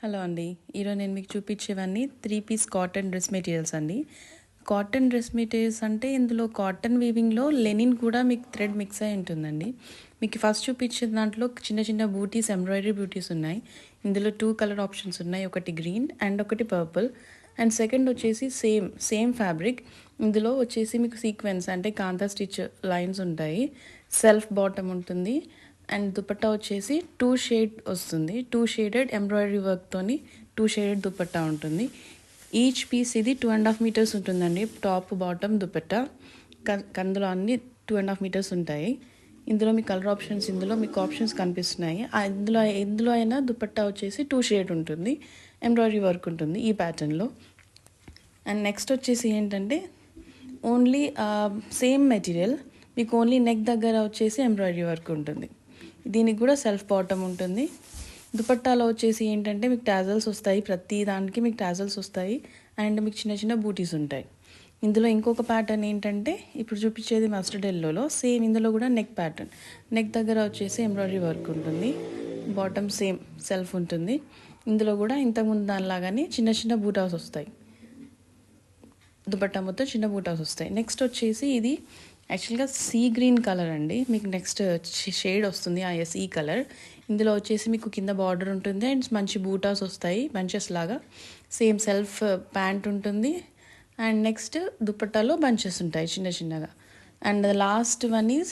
Hello అండి. ఈరోజు నేను మీకు చూపించేవన్నీ 3 పీస్ కాటన్ డ్రెస్ మెటీరియల్స్ అండి. కాటన్ డ్రెస్ మెటీరియల్స్ అంటే ఇందులో కాటన్ వీవింగ్లో లెనిన్ కూడా మీకు థ్రెడ్ మిక్స్ అయి ఉంటుందండి. మీకు ఫస్ట్ చూపించిన దాంట్లో చిన్న చిన్న బూటీస్, ఎంబ్రాయిడరీ బూటీస్ ఉన్నాయి. ఇందులో 2 కలర్ ఆప్షన్స్ ఉన్నాయి, ఒకటి గ్రీన్ అండ్ ఒకటి పర్పుల్. అండ్ సెకండ్ వచ్చేసి సేమ్ ఫ్యాబ్రిక్. ఇందులో వచ్చేసి మీకు సీక్వెన్స్ అంటే కాంతా స్టిచ్ లైన్స్ ఉంటాయి, సెల్ఫ్ బాటమ్ ఉంటుంది. అండ్ దుపట్టా వచ్చేసి 2 షేడ్ వస్తుంది, 2 షేడెడ్ ఎంబ్రాయిడరీ వర్క్తోని 2 షేడెడ్ దుపట్టా ఉంటుంది. ఈచ్ పీస్ ఇది 2.5 మీటర్స్ ఉంటుందండి. టాప్ బాటమ్ దుపట్టా అందులో అన్ని 2.5 మీటర్స్ ఉంటాయి. ఇందులో మీ కలర్ ఆప్షన్స్, ఇందులో మీకు ఆప్షన్స్ కనిపిస్తున్నాయి. ఇందులో అయినా దుపట్టా వచ్చేసి 2 షేడ్ ఉంటుంది, ఎంబ్రాయిడరీ వర్క్ ఉంటుంది ఈ ప్యాటర్న్లో. అండ్ నెక్స్ట్ వచ్చేసి ఏంటంటే ఓన్లీ సేమ్ మెటీరియల్, మీకు ఓన్లీ నెక్ దగ్గర వచ్చేసి ఎంబ్రాయిడరీ వర్క్ ఉంటుంది. దీనికి కూడా సెల్ఫ్ బాటమ్ ఉంటుంది. దుపట్టాలో వచ్చేసి ఏంటంటే మీకు టాజల్స్ వస్తాయి, ప్రతి దానికి మీకు టాజల్స్ వస్తాయి. అండ్ మీకు చిన్న చిన్న బూటీస్ ఉంటాయి. ఇందులో ఇంకొక ప్యాటర్న్ ఏంటంటే ఇప్పుడు చూపించేది మస్టర్డ్ ఎల్లోలో సేమ్ ఇందులో కూడా నెక్ ప్యాటర్న్. నెక్ దగ్గర వచ్చేసి ఎంబ్రాయిడరీ వర్క్ ఉంటుంది, బాటమ్ సేమ్ సెల్ఫ్ ఉంటుంది. ఇందులో కూడా ఇంతకుముందు దానిలాగానే చిన్న చిన్న బూటాస్ వస్తాయి, దుపట్టా మొత్తం చిన్న బూటాస్ వస్తాయి. నెక్స్ట్ వచ్చేసి ఇది యాక్చువల్గా సీ గ్రీన్ కలర్ అండి. మీకు నెక్స్ట్ షేడ్ వస్తుంది ఈ కలర్. ఇందులో వచ్చేసి మీకు కింద బార్డర్ ఉంటుంది అండ్ మంచి బూటాస్ వస్తాయి, బంచెస్ లాగా. సేమ్ సెల్ఫ్ ప్యాంట్ ఉంటుంది. అండ్ నెక్స్ట్ దుపట్టాలో బంచెస్ ఉంటాయి చిన్న చిన్నగా. And last one is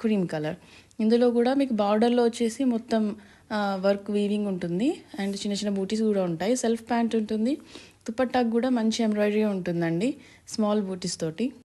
cream colour. ఇందులో కూడా మీకు బార్డర్లో వచ్చేసి మొత్తం వర్క్ వీవింగ్ ఉంటుంది అండ్ చిన్న చిన్న బూటీస్ కూడా ఉంటాయి. సెల్ఫ్ ప్యాంట్ ఉంటుంది. దుపట్టాకు కూడా మంచి ఎంబ్రాయిడరీ ఉంటుందండి, స్మాల్ బూటీస్ తోటి.